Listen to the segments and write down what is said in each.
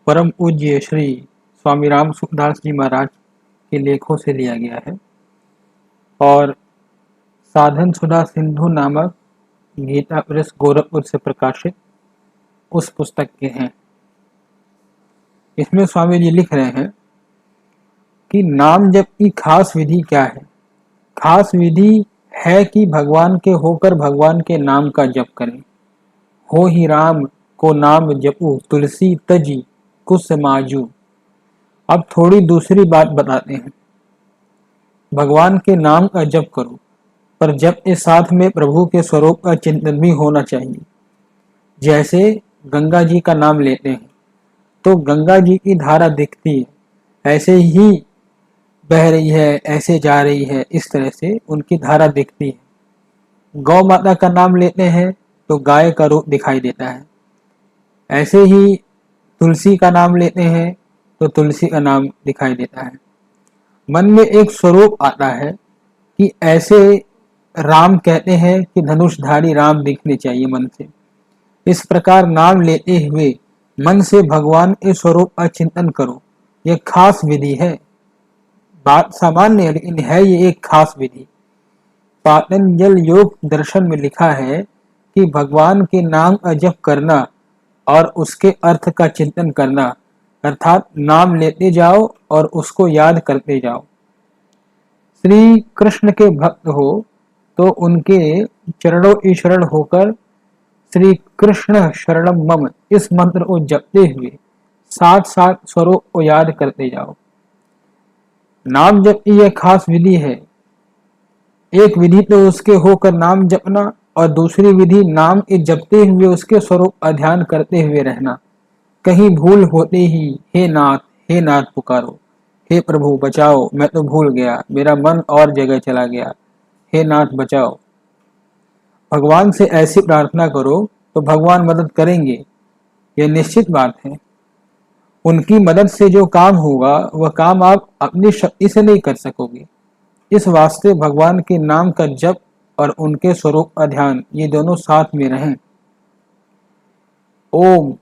परम पूज्य श्री स्वामी राम सुखदास जी महाराज के लेखों से लिया गया है और साधन सुधा सिंधु नामक गीता प्रेस गोरखपुर से प्रकाशित उस पुस्तक के हैं। इसमें स्वामी जी लिख रहे हैं कि नाम जप की खास विधि क्या है। खास विधि है कि भगवान के होकर भगवान के नाम का जप करें। हो ही राम को नाम जपू तुलसी तजी कुछ माजू। अब थोड़ी दूसरी बात बताते हैं। भगवान के नाम का जप करो, पर जप के साथ में प्रभु के स्वरूप का चिंतन भी होना चाहिए। जैसे गंगा जी का नाम लेते हैं तो गंगा जी की धारा दिखती है, ऐसे ही बह रही है, ऐसे जा रही है, इस तरह से उनकी धारा दिखती है। गौ माता का नाम लेते हैं तो गाय का रूप दिखाई देता है। ऐसे ही तुलसी का नाम लेते हैं तो तुलसी का नाम दिखाई देता है। मन में एक स्वरूप आता है कि ऐसे राम कहते हैं कि धनुषधारी राम दिखने चाहिए मन से। इस प्रकार नाम लेते हुए मन से भगवान के स्वरूप का चिंतन करो। यह खास विधि है। बात सामान्य है, लेकिन है ये एक खास विधि। पातंजल योग दर्शन में लिखा है कि भगवान के नाम का जप करना और उसके अर्थ का चिंतन करना, अर्थात नाम लेते जाओ और उसको याद करते जाओ। श्री कृष्ण के भक्त हो तो उनके चरणों की शरण होकर श्री कृष्ण शरणम मम इस मंत्र को जपते हुए साथ साथ स्वरूप को याद करते जाओ। नाम जप की यह खास विधि है। एक विधि तो उसके होकर नाम जपना और दूसरी विधि नाम के जपते हुए उसके स्वरूप का ध्यान करते हुए रहना। कहीं भूल होते ही हे नाथ पुकारो, हे प्रभु बचाओ, मैं तो भूल गया, मेरा मन और जगह चला गया, हे नाथ बचाओ। भगवान से ऐसी प्रार्थना करो तो भगवान मदद करेंगे, यह निश्चित बात है। उनकी मदद से जो काम होगा वह काम आप अपनी शक्ति से नहीं कर सकोगे। इस वास्ते भगवान के नाम का जप और उनके स्वरूप का ध्यान, ये दोनों साथ में रहें। ओम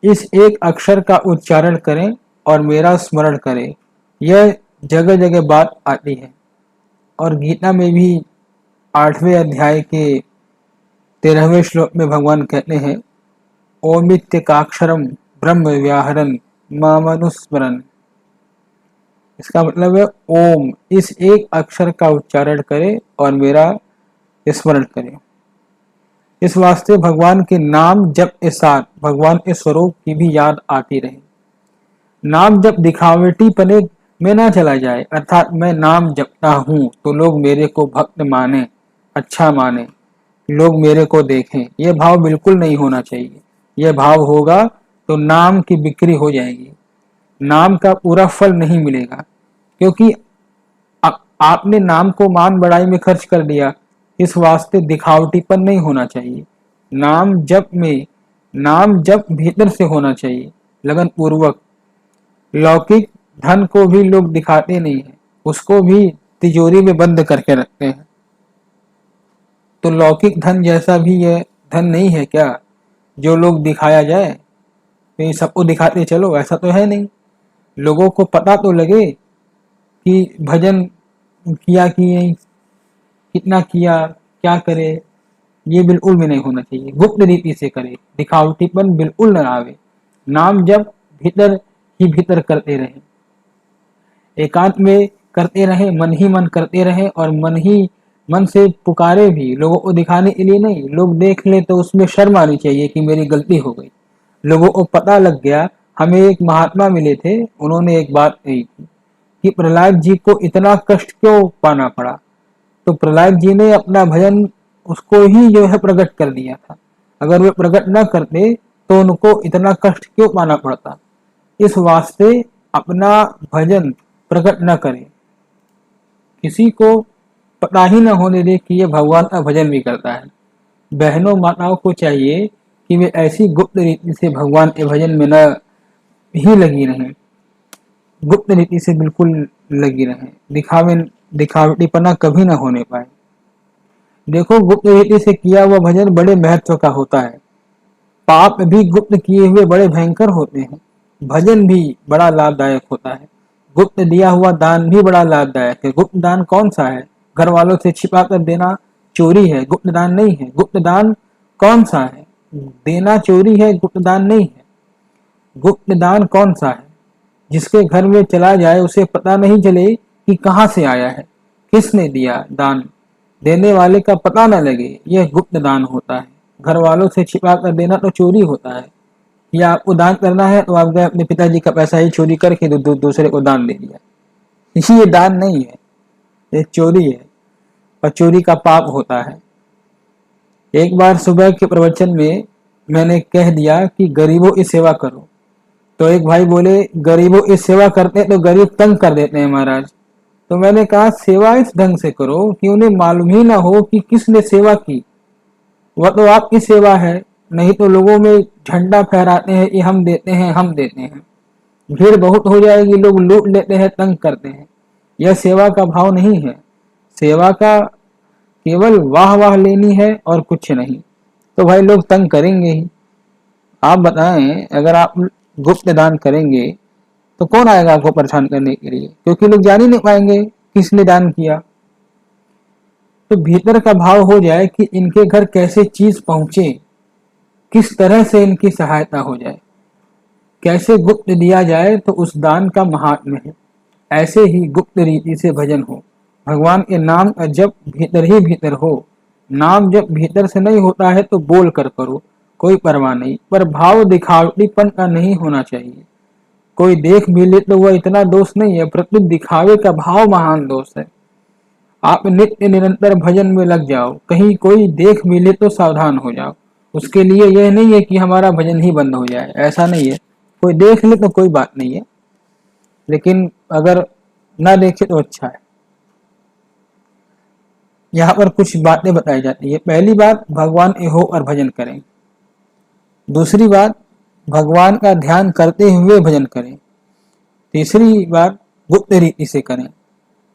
इस एक अक्षर का उच्चारण करें और मेरा स्मरण करें। यह जगह जगह बात आती है और गीता में भी 8वें अध्याय के 13वें श्लोक में भगवान कहते हैं ओमित्यकाक्षरम ब्रह्म व्याहरन मामनुस्मरन। इसका मतलब है ओम इस एक अक्षर का उच्चारण करें और मेरा स्मरण करें। इस वास्ते भगवान के नाम जप के साथ भगवान के स्वरूप की भी याद आती रहे। नाम जप दिखावटी पने में ना चला जाए, अर्थात मैं नाम जपता हूँ तो लोग मेरे को भक्त माने, अच्छा माने, लोग मेरे को देखें, यह भाव बिल्कुल नहीं होना चाहिए। यह भाव होगा तो नाम की बिक्री हो जाएगी, नाम का पूरा फल नहीं मिलेगा, क्योंकि आपने नाम को मान बढ़ाई में खर्च कर दिया। इस वास्ते दिखावटीपन नहीं होना चाहिए। नाम जप भीतर से होना चाहिए, लगन पूर्वक। लौकिक धन को भी लोग दिखाते नहीं है, उसको भी तिजोरी में बंद करके रखते हैं। तो लौकिक धन जैसा भी यह धन नहीं है क्या जो लोग दिखाया जाए, तो ये सबको दिखाते चलो, ऐसा तो है नहीं। लोगों को पता तो लगे कि भजन किया कि नहीं, कितना किया, क्या करे, ये बिल्कुल भी नहीं होना चाहिए। गुप्त रीति से करे, दिखावटीपन बिल्कुल न आवे। नाम जब भीतर ही भीतर करते रहे, एकांत में करते रहे, मन ही मन करते रहे और मन से पुकारे भी, लोगों को दिखाने के लिए नहीं। लोग देख ले तो उसमें शर्म आनी चाहिए कि मेरी गलती हो गई। लोगों को पता लग गया। हमें एक महात्मा मिले थे, उन्होंने एक बात कही थी कि प्रहलाद जी को इतना कष्ट क्यों पाना पड़ा। तो प्रहलाद जी ने अपना भजन उसको ही जो है प्रकट कर दिया था। अगर वे प्रकट न करते तो उनको इतना कष्ट क्यों पाना पड़ता। इस वास्ते अपना भजन प्रकट न करें, किसी को पता ही न होने दे कि ये भगवान का भजन भी करता है। बहनों माताओं को चाहिए कि वे ऐसी गुप्त रीति से भगवान के भजन में न ही लगी रहें, गुप्त रीति से बिल्कुल लगी रहें, दिखावटीपना कभी न होने पाए। देखो, गुप्त रीति से किया हुआ भजन बड़े महत्व का होता है। पाप भी गुप्त किए हुए बड़े भयंकर होते हैं। भजन भी बड़ा लाभदायक होता है। गुप्त दिया हुआ दान भी बड़ा लाभदायक है। गुप्त दान कौन सा है? घर वालों से छिपा कर देना चोरी है, गुप्त दान नहीं है। गुप्त दान कौन सा है? देना चोरी है, गुप्त दान नहीं है। गुप्त दान कौन सा है? जिसके घर में चला जाए उसे पता नहीं चले कि कहाँ से आया है, किसने दिया दान, देने वाले का पता न लगे, यह गुप्त दान होता है। घर वालों से छिपा कर देना तो चोरी होता है। या आपको दान करना है तो आप गए अपने पिताजी का पैसा ही चोरी करके दूसरे को दान दे दिया, ये दान नहीं है, ये चोरी है और चोरी का पाप होता है। एक बार सुबह के प्रवचन में मैंने कह दिया कि गरीबों की सेवा करो, तो एक भाई बोले गरीबों की सेवा करते हैं तो गरीब तंग कर देते हैं महाराज। तो मैंने कहा सेवा इस ढंग से करो कि उन्हें मालूम ही ना हो कि किसने सेवा की, वह तो आपकी सेवा है। नहीं तो लोगों में झंडा फहराते हैं कि हम देते हैं, हम देते हैं, भीड़ बहुत हो जाएगी, लोग लूट लेते हैं, तंग करते हैं। यह सेवा का भाव नहीं है। सेवा का केवल वाह वाह लेनी है और कुछ नहीं। तो भाई लोग तंग करेंगे ही। आप बताएं, अगर आप गुप्त दान करेंगे तो कौन आएगा आपको परेशान करने के लिए? क्योंकि लोग जान ही नहीं पाएंगे किसने दान किया। तो भीतर का भाव हो जाए कि इनके घर कैसे चीज पहुंचे, किस तरह से इनकी सहायता हो जाए, कैसे गुप्त दिया जाए, तो उस दान का महात्म्य है। ऐसे ही गुप्त रीति से भजन हो, भगवान के नाम का जप भीतर ही भीतर हो। नाम जब भीतर से नहीं होता है तो बोल कर करो, कोई परवाह नहीं, पर भाव दिखावटीपन का नहीं होना चाहिए। कोई देख भी ले तो वह इतना दोष नहीं है, परंतु दिखावे का भाव महान दोष है। आप नित्य निरंतर भजन में लग जाओ, कहीं कोई देख भी ले तो सावधान हो जाओ। उसके लिए यह नहीं है कि हमारा भजन ही बंद हो जाए, ऐसा नहीं है। कोई देख ले तो कोई बात नहीं है, लेकिन अगर ना देखे तो अच्छा है। यहाँ पर कुछ बातें बताई जाती है। पहली बात, भगवान ए हो और भजन करें। दूसरी बात, भगवान का ध्यान करते हुए भजन करें। तीसरी बात, गुप्त रीति से करें।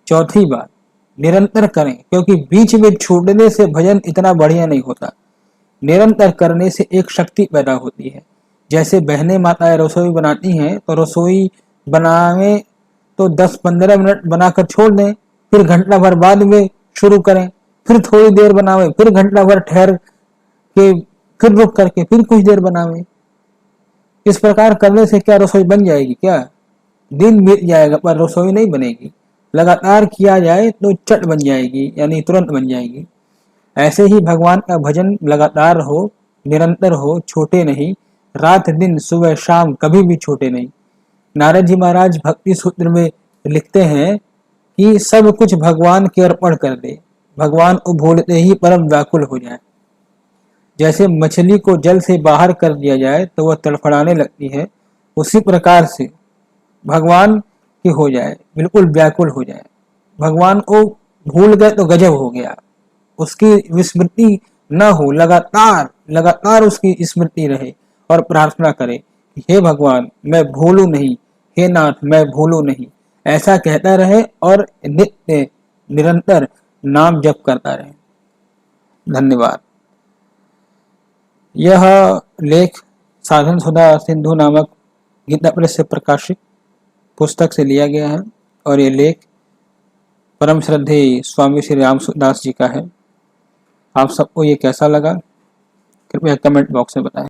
चौथी बात, निरंतर करें, क्योंकि बीच में छूटने से भजन इतना बढ़िया नहीं होता। निरंतर करने से एक शक्ति पैदा होती है। जैसे बहनें माताएं रसोई बनाती हैं तो रसोई बनावे तो 10-15 मिनट बनाकर छोड़ दें, फिर घंटा भर बाद में शुरू करें, फिर थोड़ी देर बनावे, फिर घंटा भर ठहर के, फिर रुक करके फिर कुछ देर बनावे। इस प्रकार करने से क्या रसोई बन जाएगी? क्या दिन बीत जाएगा पर रसोई नहीं बनेगी। लगातार किया जाए तो चट बन जाएगी, यानी तुरंत बन जाएगी। ऐसे ही भगवान का भजन लगातार हो, निरंतर हो, छोटे नहीं, रात दिन सुबह शाम कभी भी छोटे नहीं। नारद जी महाराज भक्ति सूत्र में लिखते हैं कि सब कुछ भगवान के अर्पण कर दे, भगवान को भूलते ही परम व्याकुल हो जाए। जैसे मछली को जल से बाहर कर दिया जाए तो वह तड़फड़ाने लगती है, उसी प्रकार से भगवान की हो जाए, बिल्कुल व्याकुल हो जाए। भगवान को भूल गए तो गजब हो गया, उसकी विस्मृति न हो, लगातार लगातार उसकी स्मृति रहे और प्रार्थना करे, हे भगवान मैं भूलूं नहीं, हे नाथ मैं भूलूं नहीं, ऐसा कहता रहे और नित्य निरंतर नाम जप करता रहे। धन्यवाद। यह लेख साधन सुधा सिंधु नामक गीता प्रेस से प्रकाशित पुस्तक से लिया गया है और ये लेख परम श्रद्धेय स्वामी श्री रामदास जी का है। आप सबको ये कैसा लगा कृपया कमेंट बॉक्स में बताएं।